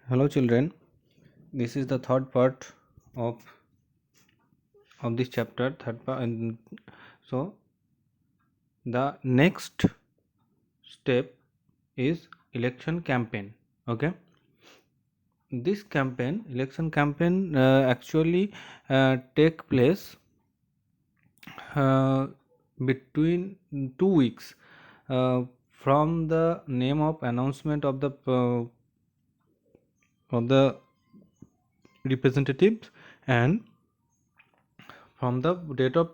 Hello, children. This is the third part of this chapter. Third part, and so the next step is election campaign. Okay, this campaign, election campaign, actually take place uh, between 2 weeks from the name of announcement of the representatives and from the date of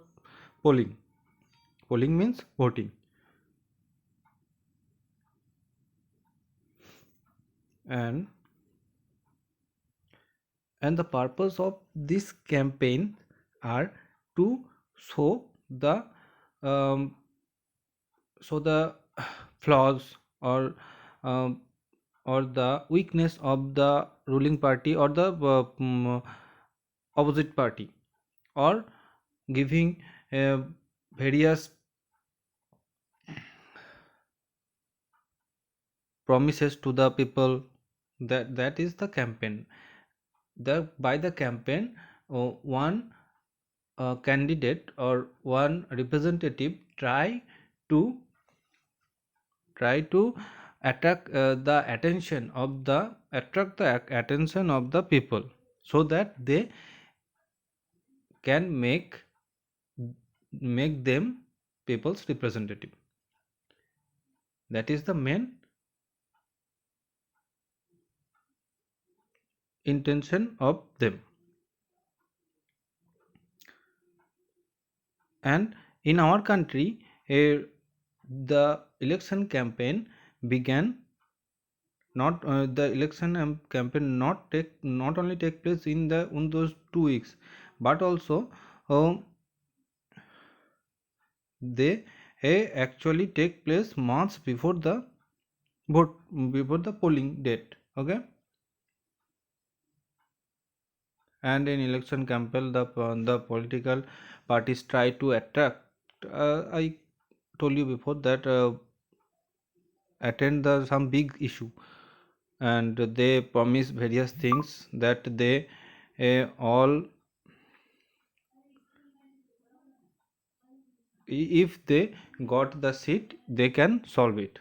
polling. Polling means voting. and and the purpose of this campaign are to show the um, flaws um, or the weakness of the ruling party or the opposite party, or giving various promises to the people. That is the campaign. By the campaign, one candidate or one representative to try to attract the attention of the people, so that they can make them people's representative. That is the main intention of them. And in our country, the election campaign began not the election campaign not only take place in those 2 weeks, but also uh, they actually take place months before the vote, before the polling date. Okay. And in election campaign, the political parties try to attract, I told you before that, attend the some big issue, and they promise various things that they all, if they got the seat, they can solve it.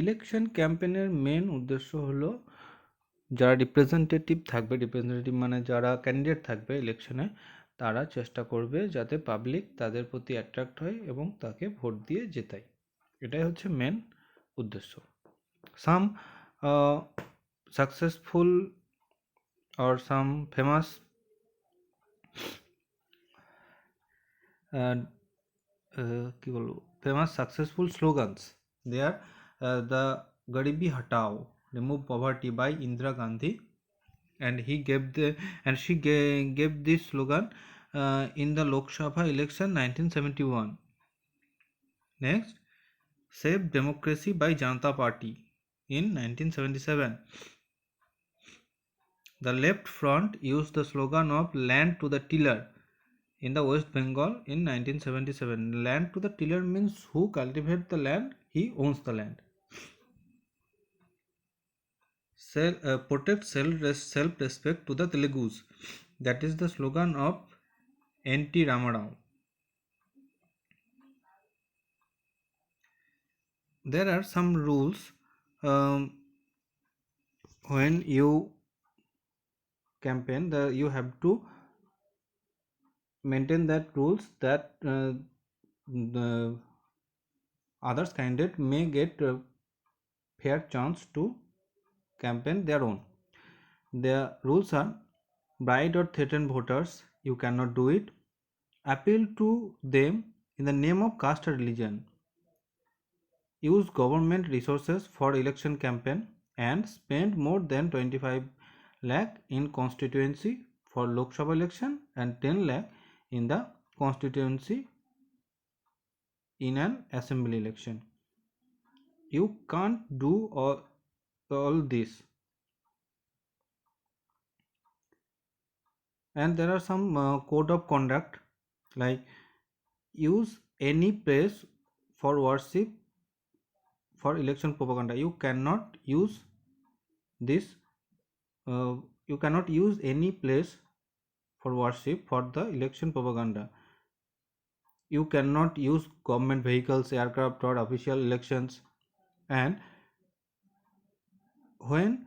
Election ক্যাম্পেনের main উদ্দেশ্য হলো, যারা representative থাকবে, representative মানে যারা candidate থাকবে ইলেকশনে, তারা চেষ্টা করবে যাতে পাবলিক তাদের প্রতি অ্যাট্রাক্ট হয় এবং তাকে ভোট দিয়ে জেতায়। এটাই হচ্ছে মেন উদ্দেশ্য। সাম সাকসেসফুল or some famous কি বলবো, famous successful slogans, they are the Garibi Hatao, remove poverty by Indira Gandhi, and she gave this slogan in the Lok Sabha election 1971. Next, save democracy by Janata Party in 1977. The left front used the slogan of land to the tiller in the West Bengal in 1977. Land to the tiller means who cultivates the land, he owns the land. Protect self-respect to the Telugus. That is the slogan of N.T. Ramarao. There are some rules when you campaign. You have to maintain that rules, that the others candidate may get a fair chance to campaign their own. The rules are: bribe or threaten voters, you cannot do it; appeal to them in the name of caste or religion; use government resources for election campaign; and spend more than 25 lakh in constituency for Lok Sabha election and 10 lakh in the constituency in an assembly election. You can't do all this. And there are some code of conduct, like use any place for worship for election propaganda. You cannot use this you cannot use any place for worship for the election propaganda. You cannot use government vehicles, aircraft or official elections. And when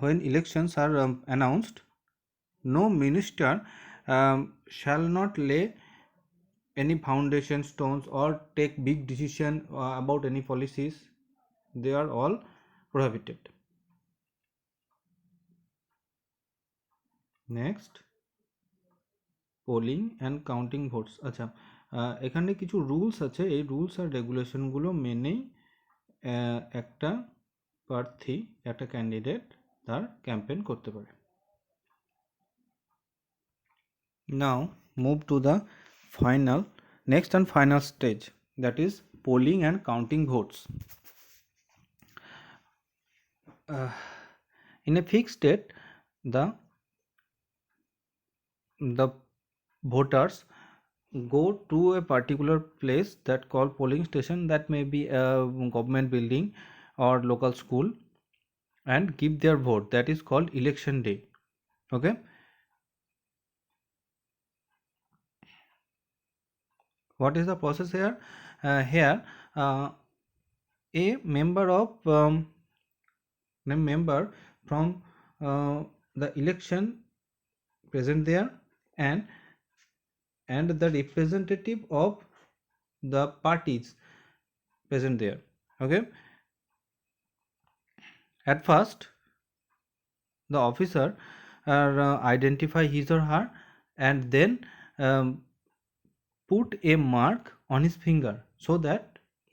when elections are announced, no minister shall not lay any foundation stones or take big decision about any policies. They are all prohibited. Next, polling and counting votes. আচ্ছা, এখানে কিছু rules আছে, এই rules আর রেগুলেশনগুলো মেনেই একটা প্রার্থী, একটা candidate তার ক্যাম্পেন করতে পারে। Now move to the final, next and final stage, that is polling and counting votes. In a fixed state, the voters go to a particular place that called polling station, that may be a government building or local school, and give their vote. That is called election day. Okay, what is the process here? Here a member from the election present there, and the representative of the parties present there. Okay, at first the officer identify his or her, and then put a mark on his finger so that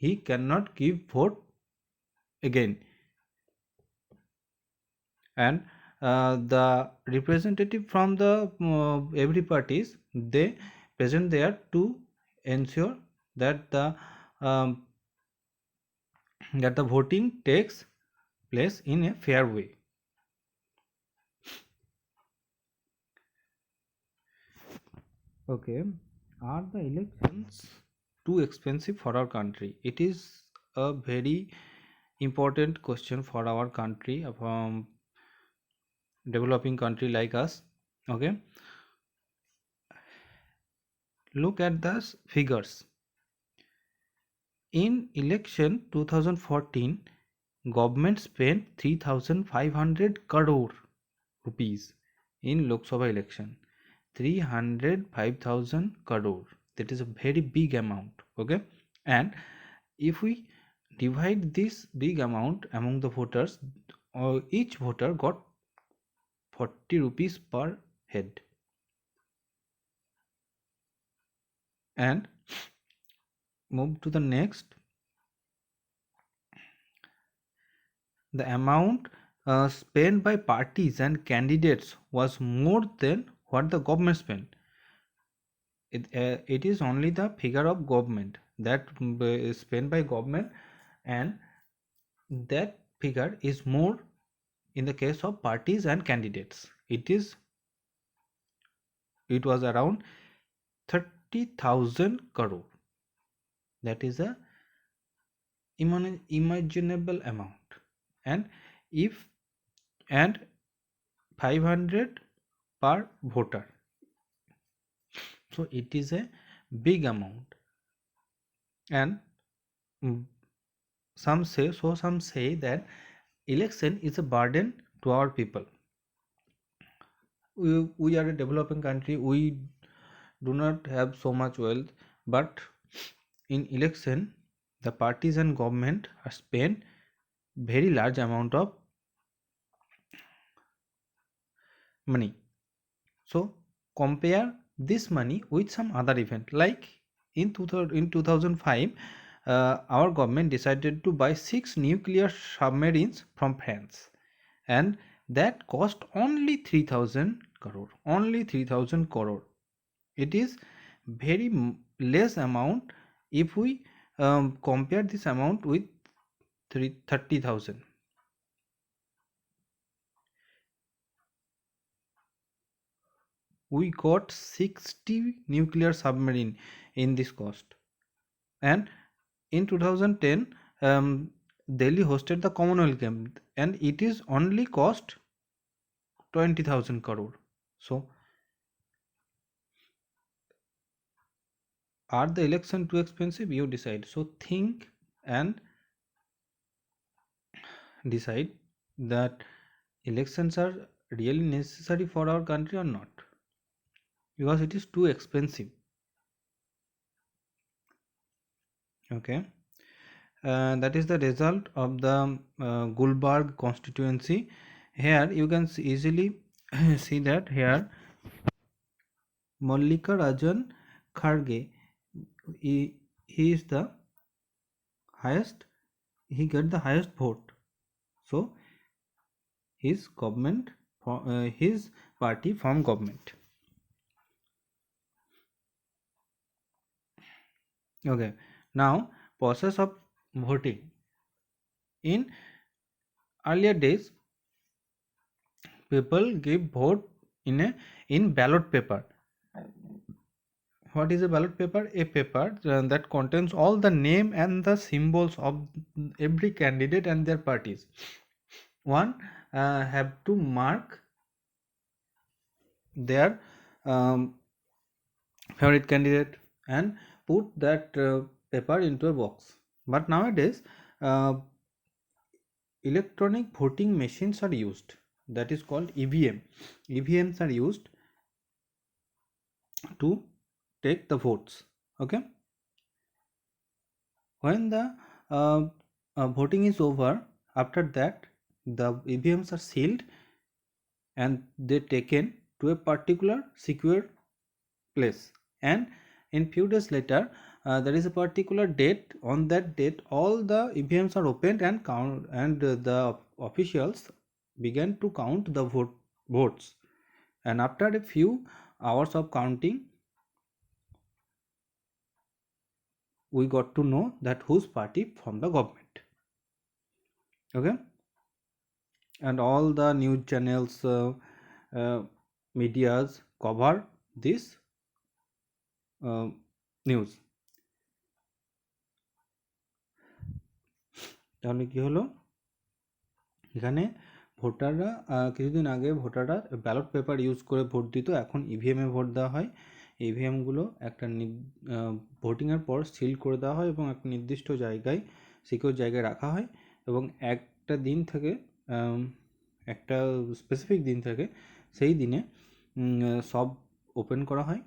he cannot give vote again. And the representative from the every parties, they present there to ensure that the voting takes place in a fair way. Okay, are the elections too expensive for our country? It is a very important question for our country, developing country like us. Okay, look at the figures. In election 2014, government spent 3,500 crore rupees in Lok Sabha election. 305,000 crore, that is a very big amount. Okay, and if we divide this big amount among the voters, each voter got 40 rupees per head. And move to the next, the amount spent by parties and candidates was more than what the government spent. It is only the figure of government that is spent by government, and that figure is more in the case of parties and candidates. It was around 30,000 crore. That is a imaginable amount. And 500 per voter, so it is a big amount. And some say that election is a burden to our people. We are a developing country, we do not have so much wealth, but in election the parties and government are spend very large amount of money. So compare this money with some other event, like in 2005 our government decided to buy 6 nuclear submarines from France, and that cost only 3,000 crore. Only 3,000 crore. It is very less amount if we compare this amount with 30,000. We got 60 nuclear submarine in this cost. And in 2010 Delhi hosted the Commonwealth Games and it is only cost 20,000 crore. So, are the election too expensive? You decide. So, think and decide that elections are really necessary for our country or not, because it is too expensive. Okay. That is the result of the Gulbarg constituency. Here you can easily see that here Mallika Rajan Kharge, he is the highest, he get the highest vote. So his government, his party form government. Okay. Now process of voting. In earlier days, people give vote in ballot paper. What is a ballot paper? A paper that contains all the name and the symbols of every candidate and their parties. One have to mark their um, favorite candidate and put that paper into a box. But nowadays, uh, electronic voting machines are used. That is called EVM. EVMs are used to take the votes. Okay. When the voting is over, after that the EVMs are sealed and they taken to a particular secure place, and in few days later there is a particular date. On that date all the EVMs are opened and count, and the officials began to count the votes, and after a few hours of counting we got to know that whose party formed the government. Okay. And all the news channels, uh, medias cover this news. তাহলে কি হলো, এখানে ভোটাররা কিছুদিন আগে ভোটাররা ballot paper use করে vote দিত, এখন ইভিএমে ভোট দেওয়া হয়। ইভিএমগুলো একটা ভোটিংয়ের পর সিল করে দেওয়া হয় এবং একটা নির্দিষ্ট জায়গায় সিকিউর জায়গায় রাখা হয়, এবং একটা দিন থেকে একটা স্পেসিফিক দিন থেকে সেই দিনে সব ওপেন করা হয়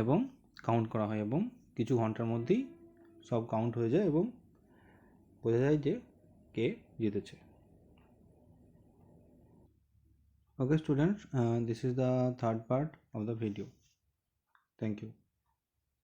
এবং কাউন্ট করা হয়, এবং কিছু ঘন্টার মধ্যেই সব কাউন্ট হয়ে যায় এবং বোঝা যায় যে কে জিতেছে। Okay students, this is the third part of the video. Thank you.